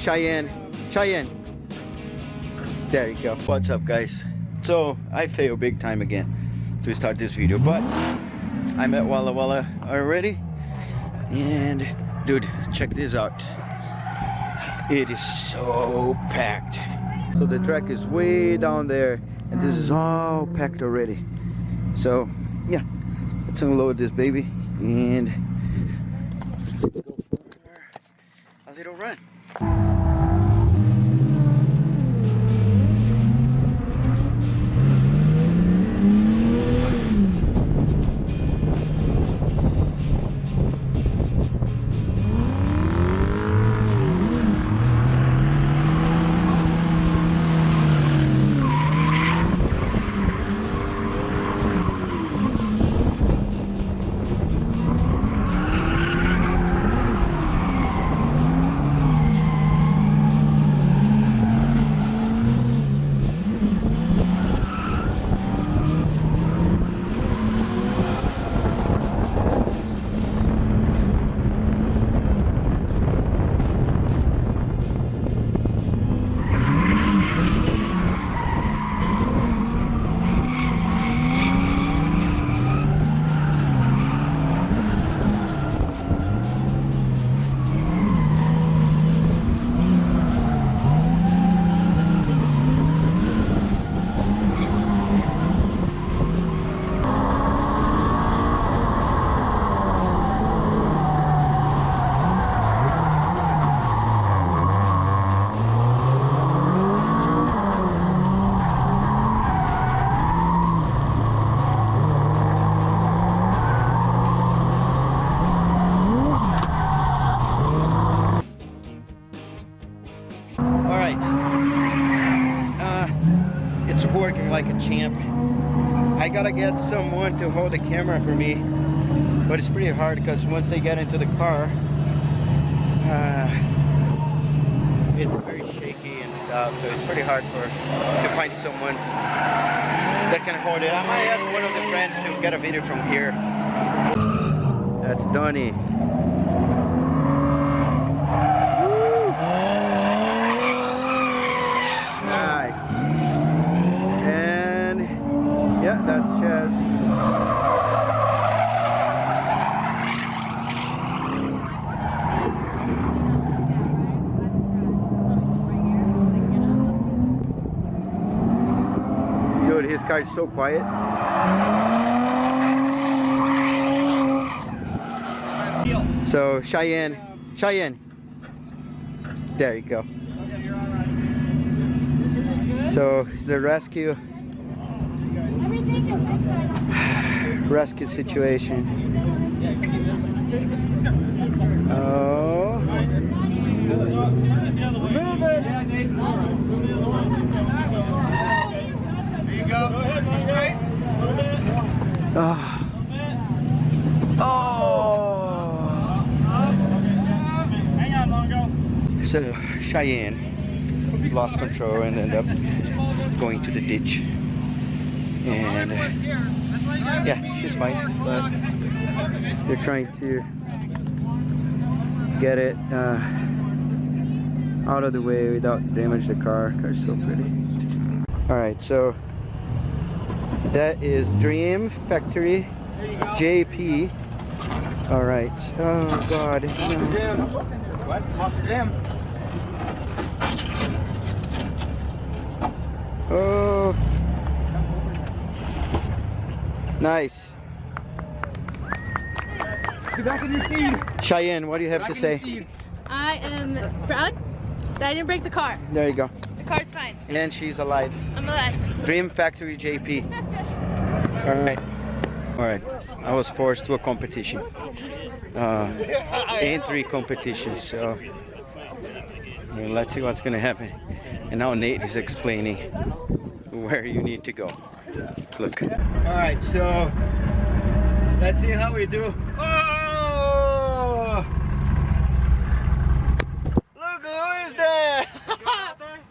Cheyenne. There you go. What's up, guys? So I failed big time again to start this video, but I'm at Walla Walla already, and dude, check this out. It is so packed. So the track is way down there, and this is all packed already. So yeah, let's unload this baby and let's go for a little run. It's working like a champ. I gotta get someone to hold the camera for me, but it's pretty hard because once they get into the car, it's very shaky and stuff, so it's pretty hard to find someone that can hold it. I might ask one of the friends to get a video from here. That's Donnie. Yeah, that's Chaz. Dude, his car is so quiet. So Cheyenne. There you go. So the rescue situation. Oh. Move it. There you go. Go ahead, straight. Oh. Hang on, Longo. So Cheyenne lost control and ended up going to the ditch. And yeah, she's fine, but they're trying to get it out of the way without damage the car. Car's so pretty. All right, so that is Dream Factory JP. All right. Oh God. What? Monster Jam. Oh. Nice. Get back in your seat. Cheyenne, what do you have to say? I am proud that I didn't break the car. There you go. The car's fine. And she's alive. I'm alive. Dream Factory JP. All right. I was forced to a competition. Entry competition. So let's see what's gonna happen. And now Nate is explaining where you need to go. Look. Alright, so let's see how we do. Oh! Look, who is that?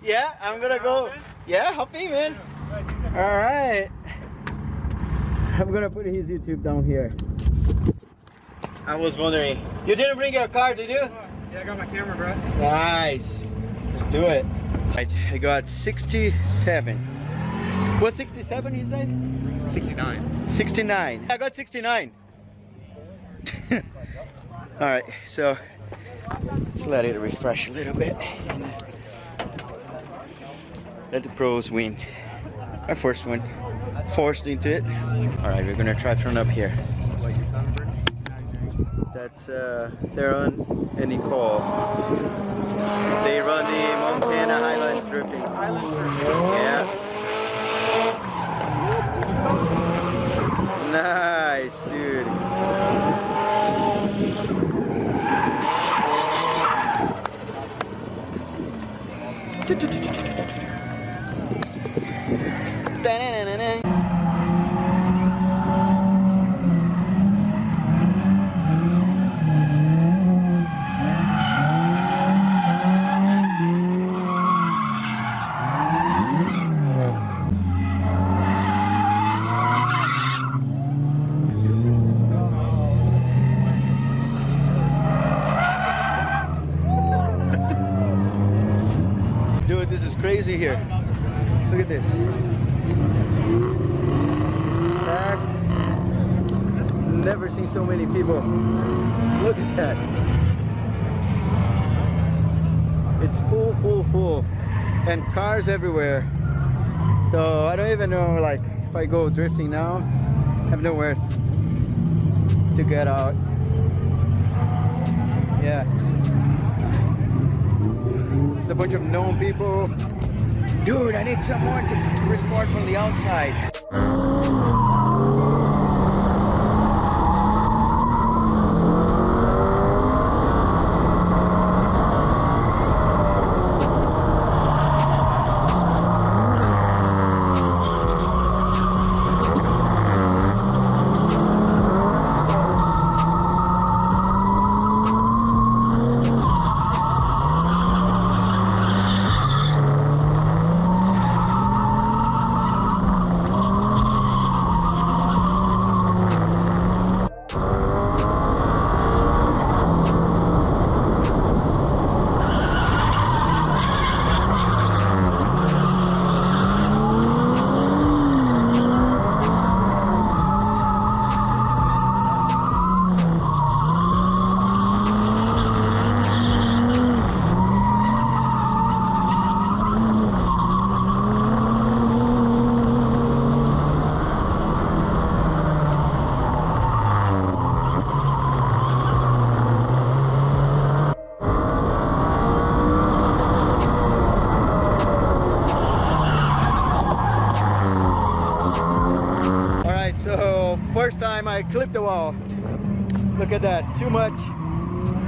Yeah, I'm gonna go. Yeah, hop in, man. Alright. I'm gonna put his YouTube down here. I was wondering. You didn't bring your car, did you? Yeah, I got my camera, bro. Nice. Let's do it. I got 67. What 67 you say? 69. 69. I got 69. Alright, so let's let it refresh a little bit. Let the pros win. Our first one. Forced into it. Alright, we're gonna try from up here. That's they're on any call. They run the Montana Highlands drifting. Yeah. Nice, dude. Dude, this is crazy here. Look at this. Packed. Never seen so many people. Look at that. It's full. And cars everywhere. So I don't even know, like, if I go drifting now, I have nowhere to get out. Yeah. It's a bunch of known people. Dude, I need some more to record from the outside. First time I clipped the wall. Look at that, too much.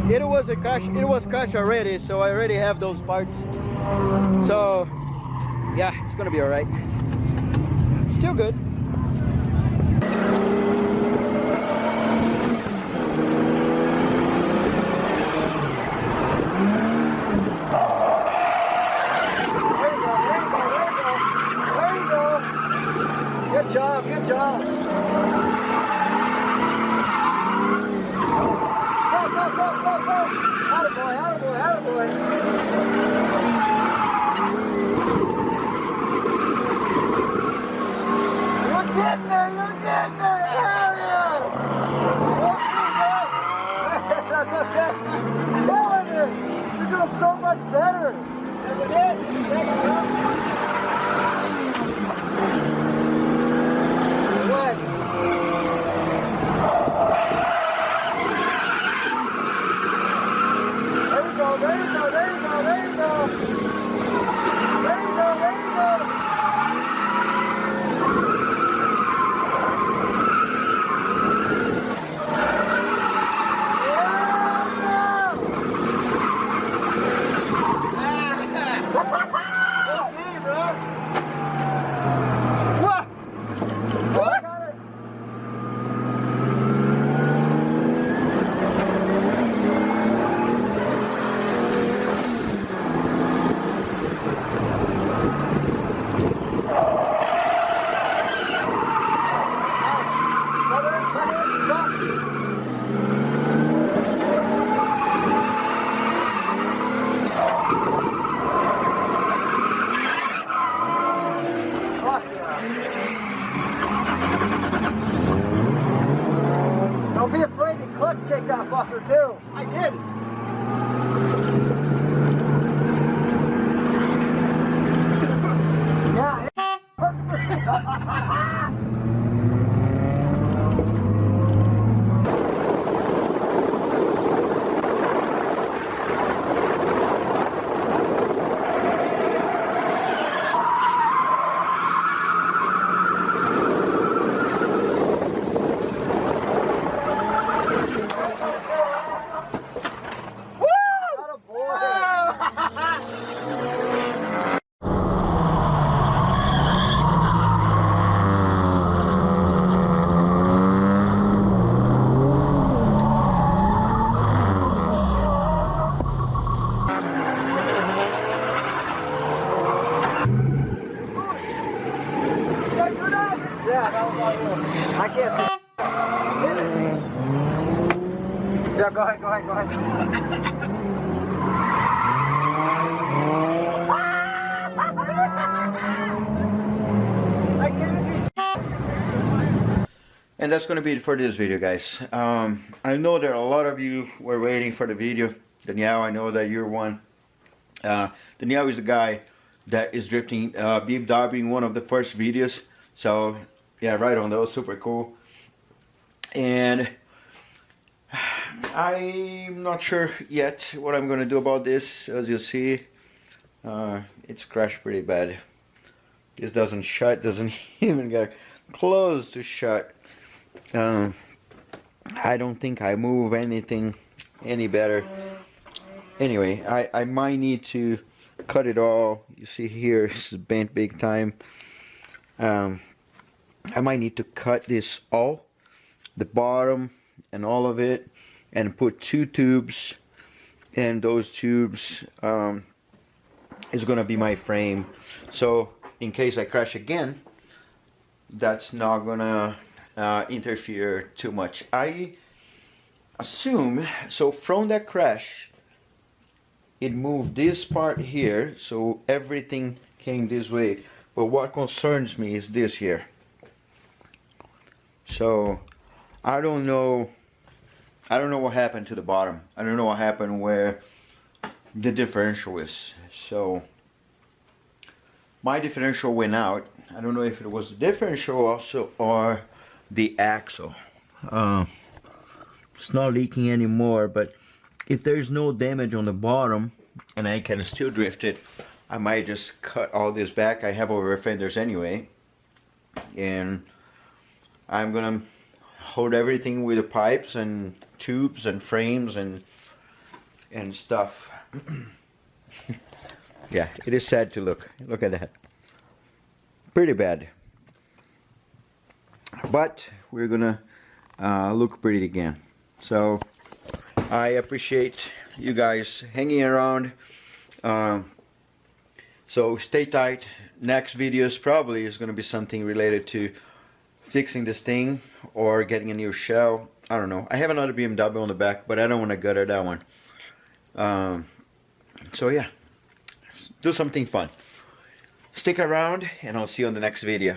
It was crushed already, so I already have those parts. So yeah, it's gonna be all right. Still good. Good job, good job. Go. Attaboy. You're getting there. Hell yeah. That's okay. Killing it. You're doing so much better. Look at it. What? There you go. Okay, bro. I can't see. Yeah, go ahead, go ahead, go ahead. I can't see. And that's gonna be it for this video, guys. I know that a lot of you were waiting for the video. Danielle, I know that you're one. Danielle is the guy that is drifting BMW in one of the first videos. So yeah, right on, that was super cool. And I'm not sure yet what I'm gonna do about this. As you see, it's crashed pretty bad. This doesn't shut, doesn't even get close to shut. I don't think I move anything any better. Anyway, I might need to cut it all. You see here, it's bent big time. I might need to cut this all, the bottom and all of it, and put 2 tubes, and those tubes is gonna be my frame. So in case I crash again, that's not gonna interfere too much. I assume, so from that crash, it moved this part here, so everything came this way. But what concerns me is this here. So I don't know what happened to the bottom. I don't know what happened where the differential is. So my differential went out. I don't know if it was the differential also or the axle. It's not leaking anymore, but if there's no damage on the bottom and I can still drift it, I might just cut all this back. I have over fenders anyway, and I'm gonna hold everything with the pipes and tubes and frames and stuff. Yeah, it is sad to look at that. Pretty bad, but we're gonna look pretty again. So I appreciate you guys hanging around. So stay tight. Next videos probably is going to be something related to fixing this thing or getting a new shell. I don't know. I have another BMW on the back, but I don't want to gutter that one. So yeah, do something fun. Stick around and I'll see you on the next video.